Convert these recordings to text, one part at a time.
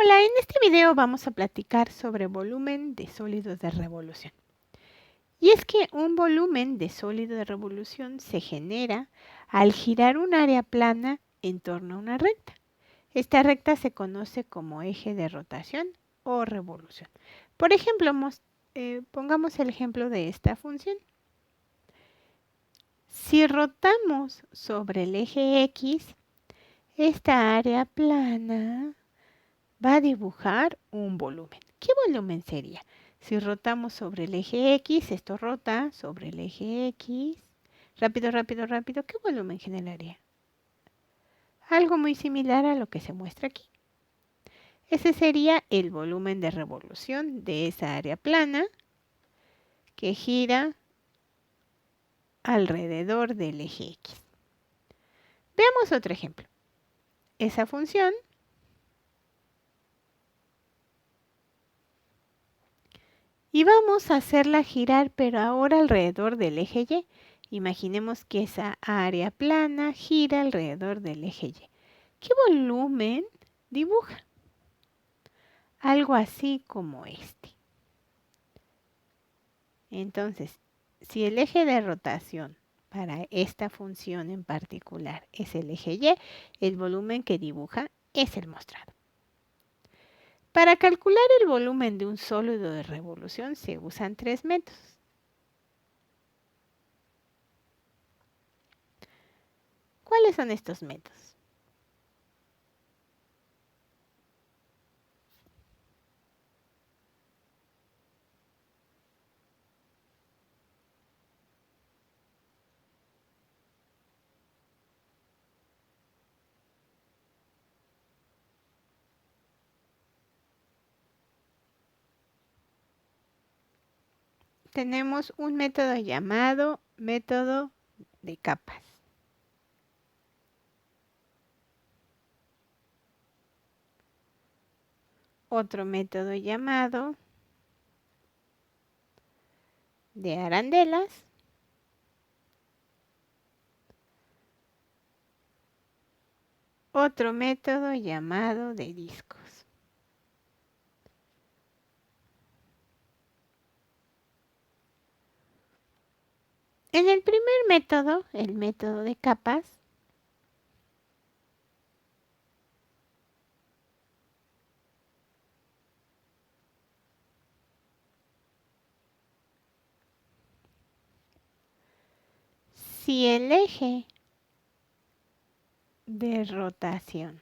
Hola, en este video vamos a platicar sobre volumen de sólidos de revolución. Y es que un volumen de sólido de revolución se genera al girar un área plana en torno a una recta. Esta recta se conoce como eje de rotación o revolución. Por ejemplo, pongamos el ejemplo de esta función. Si rotamos sobre el eje X, esta área plana va a dibujar un volumen. ¿Qué volumen sería? Si rotamos sobre el eje X, esto rota sobre el eje X. Rápido, rápido, rápido. ¿Qué volumen generaría? Algo muy similar a lo que se muestra aquí. Ese sería el volumen de revolución de esa área plana que gira alrededor del eje X. Veamos otro ejemplo. Esa función y vamos a hacerla girar, pero ahora alrededor del eje Y. Imaginemos que esa área plana gira alrededor del eje Y. ¿Qué volumen dibuja? Algo así como este. Entonces, si el eje de rotación para esta función en particular es el eje Y, el volumen que dibuja es el mostrado. Para calcular el volumen de un sólido de revolución se usan tres métodos. ¿Cuáles son estos métodos? Tenemos un método llamado método de capas. Otro método llamado de arandelas. Otro método llamado de discos. En el primer método, el método de capas, si el eje de rotación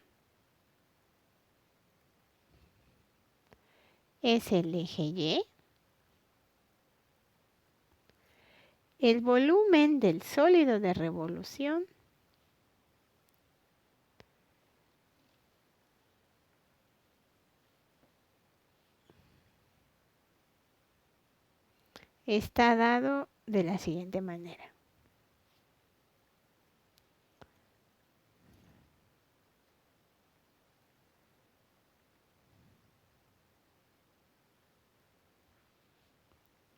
es el eje Y, el volumen del sólido de revolución está dado de la siguiente manera.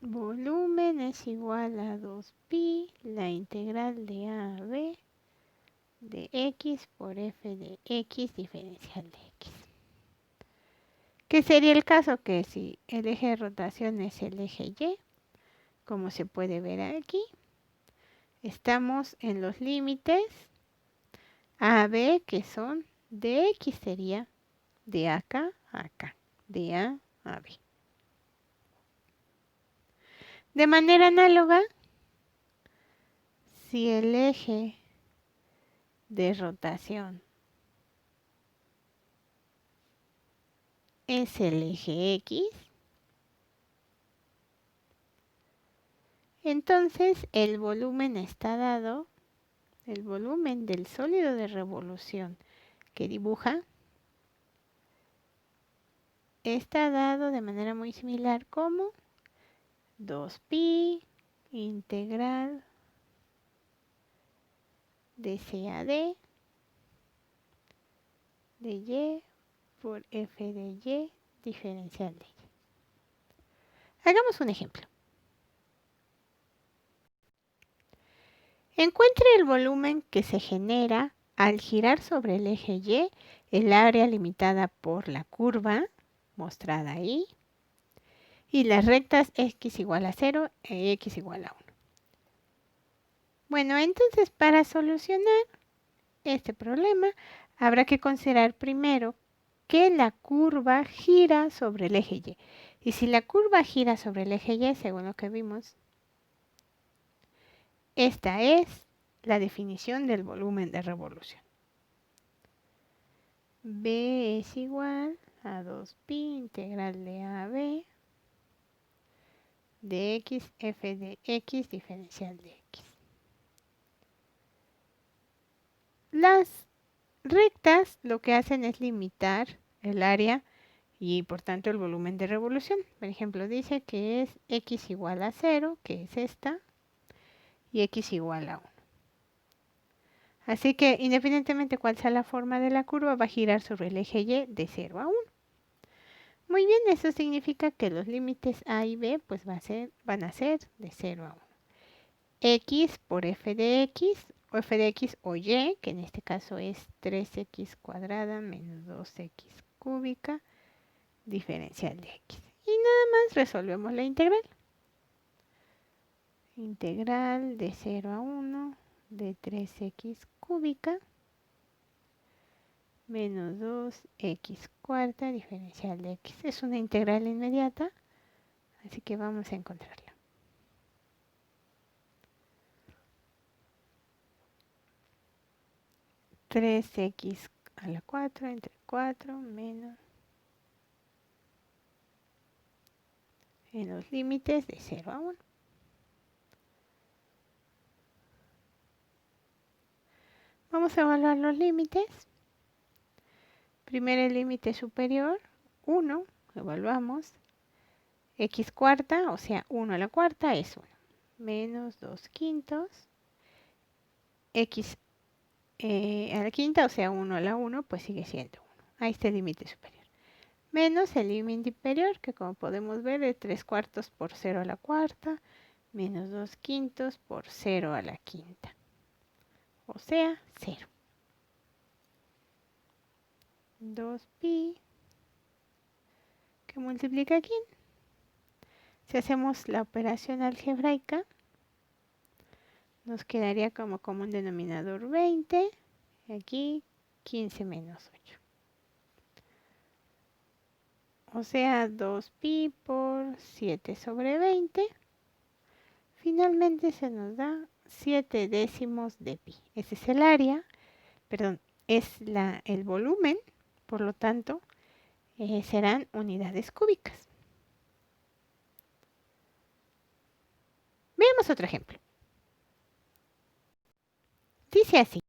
Volumen es igual a 2pi, la integral de A a B de X por F de X diferencial de X. ¿Qué sería el caso? Que si el eje de rotación es el eje Y, como se puede ver aquí, estamos en los límites A, B, que son de X, sería de acá a acá, de A a B. De manera análoga, si el eje de rotación es el eje X, entonces el volumen está dado, el volumen del sólido de revolución que dibuja está dado de manera muy similar como 2pi integral de C a D de Y por F de Y diferencial de Y. Hagamos un ejemplo. Encuentre el volumen que se genera al girar sobre el eje Y el área limitada por la curva mostrada ahí y las rectas x igual a 0 e x igual a 1. Bueno, entonces para solucionar este problema habrá que considerar primero que la curva gira sobre el eje Y. Y si la curva gira sobre el eje Y, según lo que vimos, esta es la definición del volumen de revolución. B es igual a 2pi integral de AB de x f de x diferencial de x. Las rectas lo que hacen es limitar el área y por tanto el volumen de revolución. Por ejemplo, dice que es x igual a 0, que es esta, y x igual a 1. Así que independientemente cuál sea la forma de la curva, va a girar sobre el eje Y de 0 a 1. Muy bien, eso significa que los límites a y b pues van a ser de 0 a 1. X por f de x, o f de x o y, que en este caso es 3x cuadrada menos 2x cúbica, diferencial de x. Y nada más resolvemos la integral. Integral de 0 a 1 de 3x cúbica menos 2x cuarta diferencial de x. Es una integral inmediata, así que vamos a encontrarla. Tres x a la 4 entre 4 menos en los límites de 0 a 1. Vamos a evaluar los límites. Primero el límite superior, 1, evaluamos. X cuarta, o sea, 1 a la cuarta es 1. Menos 2 quintos. X a la quinta, o sea, 1 a la 1, pues sigue siendo 1. Ahí está el límite superior. Menos el límite inferior, que como podemos ver es 3 cuartos por 0 a la cuarta, menos 2 quintos por 0 a la quinta. O sea, 0. 2pi, que multiplica aquí. Si hacemos la operación algebraica, nos quedaría como común denominador 20, y aquí 15 menos 8. O sea, 2pi por 7 sobre 20. Finalmente se nos da 7 décimos de pi. Ese es el área, perdón, es el volumen, por lo tanto, serán unidades cúbicas. Veamos otro ejemplo. Dice así.